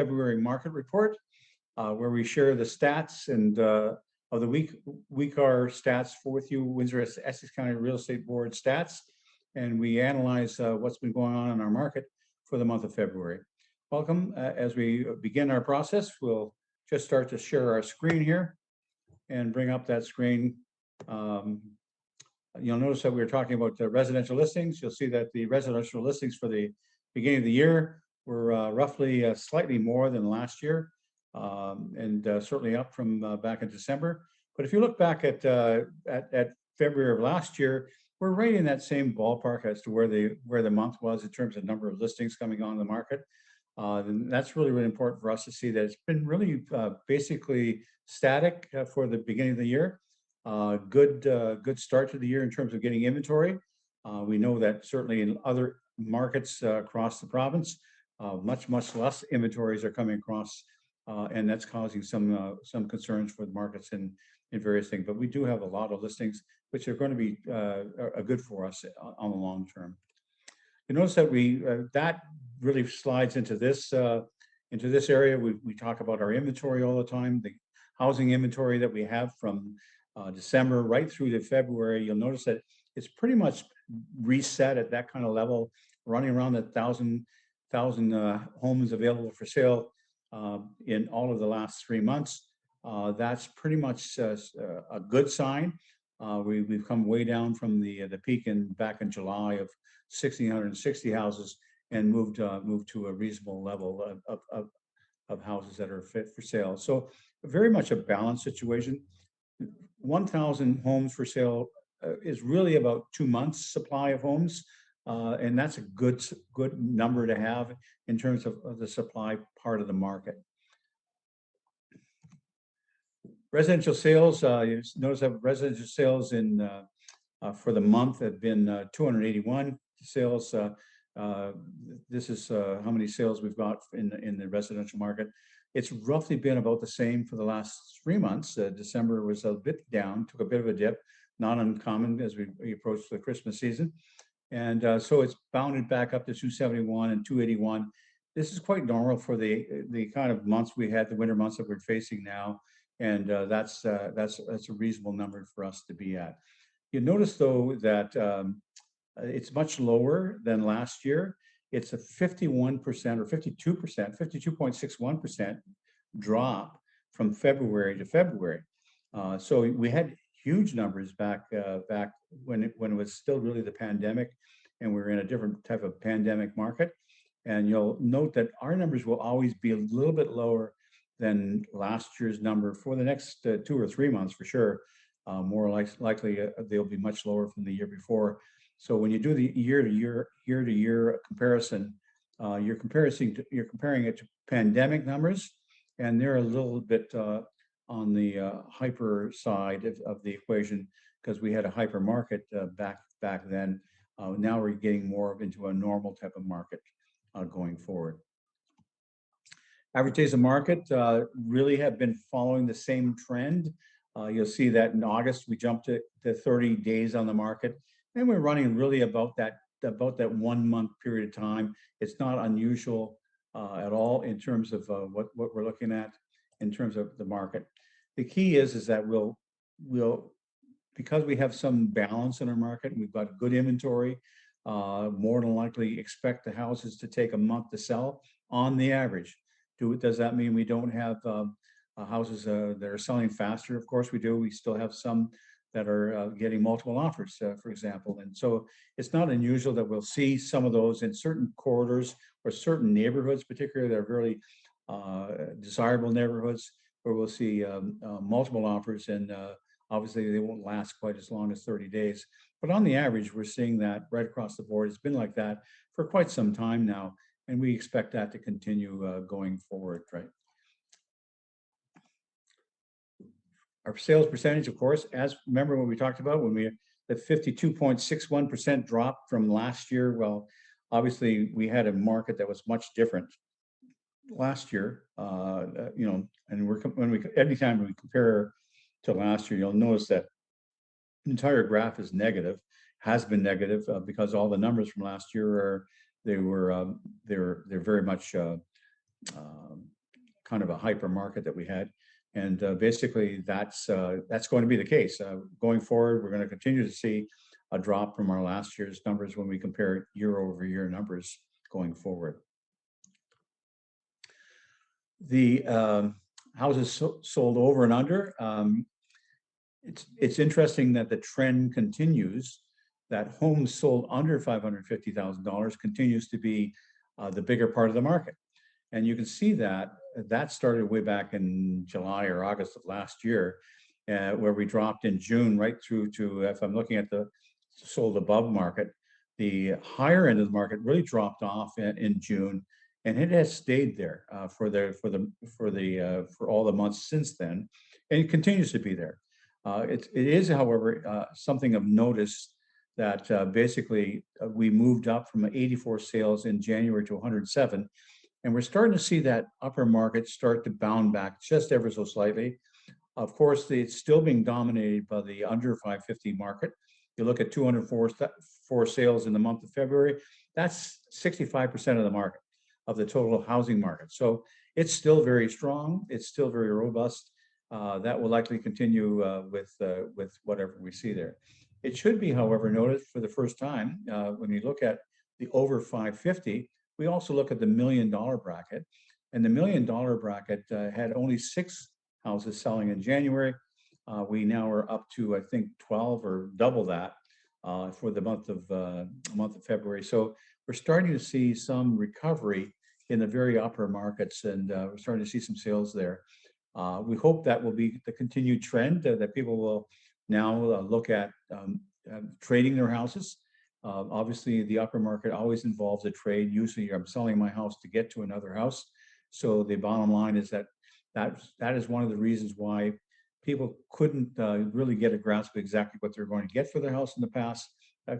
February market report, where we share the stats and of the week our stats with you, Windsor Essex County Real Estate Board stats, and we analyze what's been going on in our market for the month of February. Welcome. As we begin our process, we'll just start to share our screen here and bring up that screen. You'll notice that we were talking about the residential listings. You'll see that the residential listings for the beginning of the year were roughly slightly more than last year, and certainly up from back in December. But if you look back at February of last year, we're right in that same ballpark as to where the month was in terms of number of listings coming on the market. And that's really important for us to see that it's been really basically static for the beginning of the year. Good start to the year in terms of getting inventory. We know that certainly in other markets across the province, much less inventories are coming across, and that's causing some concerns for the markets in various things. But we do have a lot of listings which are going to be good for us on the long term. You notice that that really slides into this area. We talk about our inventory all the time, the housing inventory that we have from December right through to February. You'll notice that it's pretty much reset at that kind of level, running around 1,000 homes available for sale in all of the last 3 months. That's pretty much a good sign. We've come way down from the peak back in July of 1,660 houses and moved to a reasonable level of houses that are fit for sale. So very much a balanced situation. 1,000 homes for sale is really about 2 months supply of homes, and that's a good number to have in terms of the supply part of the market. Residential sales, you notice that residential sales for the month have been 281 sales. This is how many sales we've got in the residential market. It's roughly been about the same for the last 3 months. December was a bit down, took a bit of a dip, not uncommon as we approach the Christmas season. And so it's bounded back up to 271 and 281. This is quite normal for the kind of months we had, the winter months that we're facing now. And that's a reasonable number for us to be at. You notice though that it's much lower than last year. It's a 51% or 52%, 52.61% drop from February to February. So we had huge numbers back when it was still really the pandemic, and we were in a different type of pandemic market. And you'll note that our numbers will always be a little bit lower than last year's number for the next 2 or 3 months for sure. More likely they'll be much lower from the year before. So when you do the year-to-year comparison, you're comparing it to pandemic numbers, and they're a little bit on the hyper side of the equation because we had a hyper market back then. Now we're getting more into a normal type of market going forward. Average days of market really have been following the same trend. You'll see that in August we jumped to 30 days on the market. And we're running really about that 1 month period of time. It's not unusual at all in terms of what we're looking at in terms of the market. The key is that we'll because we have some balance in our market and we've got good inventory, more than likely expect the houses to take a month to sell on the average. Does that mean we don't have houses that are selling faster? Of course we do. We still have some that are getting multiple offers, for example. And so it's not unusual that we'll see some of those in certain corridors or certain neighborhoods, particularly that are very desirable neighborhoods, where we'll see multiple offers, and obviously they won't last quite as long as 30 days. But on the average, we're seeing that right across the board. It's been like that for quite some time now, and we expect that to continue going forward, right? Our sales percentage, of course, remember what we talked about when the 52.61% drop from last year. Well, obviously we had a market that was much different last year, and anytime we compare to last year, you'll notice that the entire graph is negative, has been negative because all the numbers from last year they're very much kind of a hyper market that we had. And basically, that's going to be the case. Going forward, we're going to continue to see a drop from our last year's numbers when we compare year-over-year numbers going forward. The houses sold over and under. It's interesting that the trend continues, that homes sold under $550,000 continues to be the bigger part of the market. And you can see that started way back in July or August of last year, where we dropped in June right through to, if I'm looking at the sold above market, the higher end of the market really dropped off in June, and it has stayed there for all the months since then, and it continues to be there. It is, however, something of notice that basically we moved up from 84 sales in January to 107. And we're starting to see that upper market start to bound back just ever so slightly. Of course, it's still being dominated by the under 550 market. You look at 204 sales in the month of February, that's 65% of the market, of the total housing market. So it's still very strong. It's still very robust. That will likely continue with whatever we see there. It should be, however, noted for the first time, when you look at the over 550, we also look at the $1 million bracket, and the $1 million bracket had only 6 houses selling in January. We now are up to, I think, 12 or double that for the month of February. So we're starting to see some recovery in the very upper markets, and we're starting to see some sales there. We hope that will be the continued trend, that people will now look at trading their houses. Obviously, the upper market always involves a trade. Usually, I'm selling my house to get to another house. So the bottom line is that is one of the reasons why people couldn't really get a grasp of exactly what they're going to get for their house in the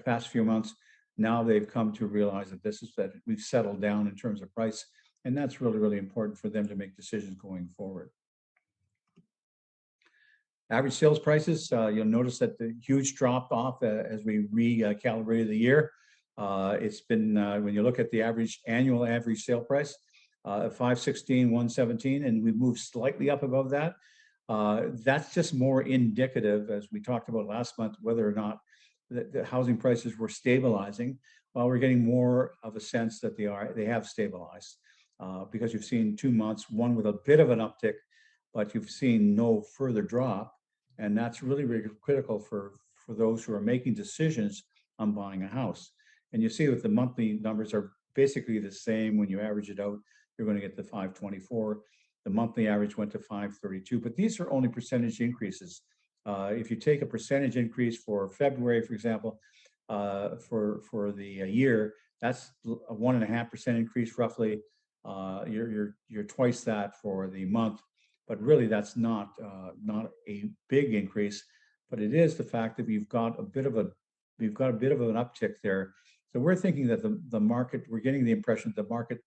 past few months. Now they've come to realize that we've settled down in terms of price, and that's really, really important for them to make decisions going forward. Average sales prices, you'll notice that the huge drop off as we recalibrated the year. It's been, when you look at the annual average sale price, 516, 117, and we've moved slightly up above that. That's just more indicative, as we talked about last month, whether or not the housing prices were stabilizing. Well, we're getting more of a sense that they have stabilized, because you've seen 2 months, one with a bit of an uptick, but you've seen no further drop. And that's really, really critical for those who are making decisions on buying a house. And you see that the monthly numbers are basically the same. When you average it out, you're going to get the 524. The monthly average went to 532, but these are only percentage increases. If you take a percentage increase for February, for example, for the year, that's a 1.5% increase roughly. You're twice that for the month. But really, that's not a big increase, but it is the fact that we've got a bit of an uptick there. So we're thinking that the market, we're getting the impression that the market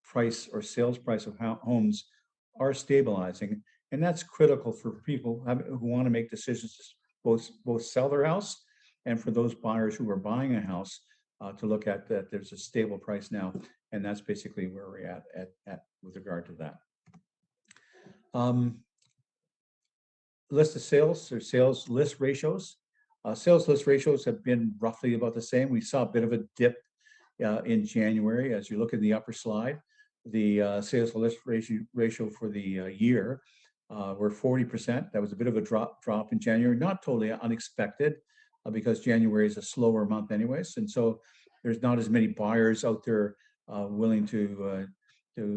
price or sales price of homes are stabilizing, and that's critical for people who want to make decisions to both sell their house, and for those buyers who are buying a house to look at that there's a stable price now, and that's basically where we're at with regard to that. List of sales or sales list ratios. Sales list ratios have been roughly about the same. We saw a bit of a dip in January. As you look in the upper slide, the sales list ratio for the year were 40%. That was a bit of a drop in January, not totally unexpected, because January is a slower month anyways. And so there's not as many buyers out there willing to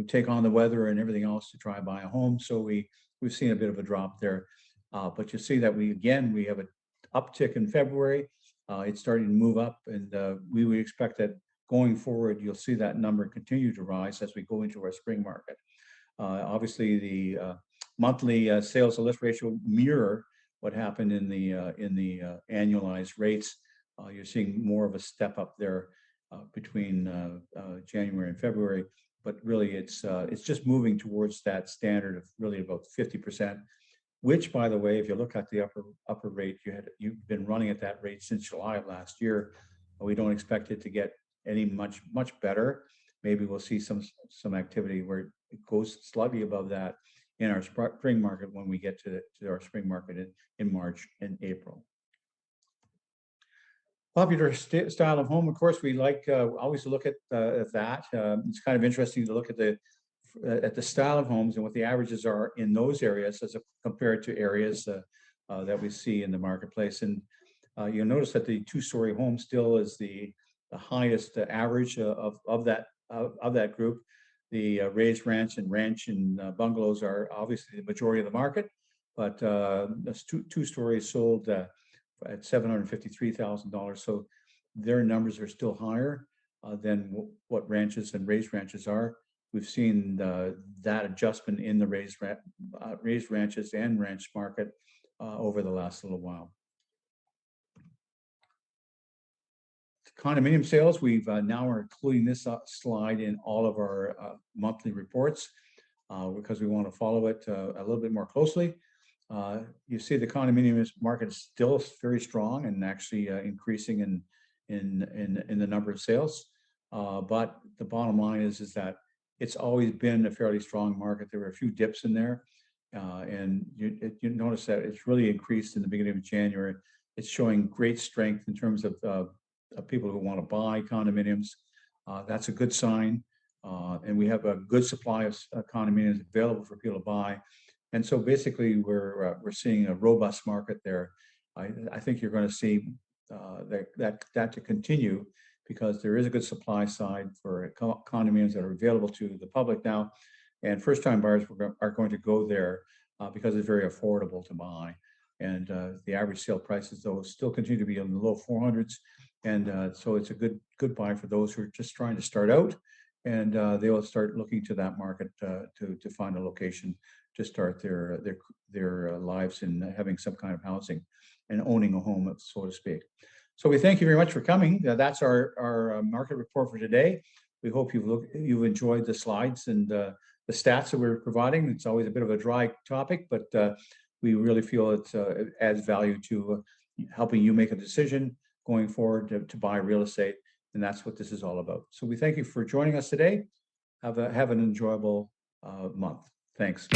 take on the weather and everything else to try and buy a home. So we've seen a bit of a drop there. But you see that we have an uptick in February. It's starting to move up, and we would expect that going forward, you'll see that number continue to rise as we go into our spring market. Obviously, the monthly sales to list ratio mirror what happened in the annualized rates. You're seeing more of a step up there between January and February, but really it's just moving towards that standard of really about 50%. Which, by the way, if you look at the upper rate, you've been running at that rate since July of last year. We don't expect it to get any much better. maybe we'll see some activity where it goes slightly above that in our spring market when we get to our spring market in March and April. Popular style of home, of course, we like always to look at that. It's kind of interesting to look at the style of homes and what the averages are in those areas as compared to areas that we see in the marketplace. And you'll notice that the two-story home still is the highest average of that group. The raised ranch and bungalows are obviously the majority of the market, but that's two stories sold at $753,000. So their numbers are still higher than what ranches and raised ranches are. We've seen that adjustment in the raised ranches and ranch market over the last little while. Condominium sales, we've now are including this slide in all of our monthly reports because we want to follow it a little bit more closely. You see the condominium market is still very strong and actually increasing in the number of sales. But the bottom line is that it's always been a fairly strong market. There were a few dips in there, and you notice that it's really increased in the beginning of January. It's showing great strength in terms of people who want to buy condominiums. That's a good sign, and we have a good supply of condominiums available for people to buy. And so basically, we're seeing a robust market there. I think you're going to see that to continue because there is a good supply side for condominiums that are available to the public now, and first-time buyers are going to go there because it's very affordable to buy. And the average sale prices, though, still continue to be in the low 400s, and so it's a good buy for those who are just trying to start out, and they will start looking to that market to find a location to start their lives in having some kind of housing and owning a home, so to speak. So we thank you very much for coming. That's our market report for today. We hope you've enjoyed the slides and the stats that we're providing. It's always a bit of a dry topic, but we really feel it adds value to helping you make a decision going forward to buy real estate, and that's what this is all about. So we thank you for joining us today. Have an enjoyable month. Thanks.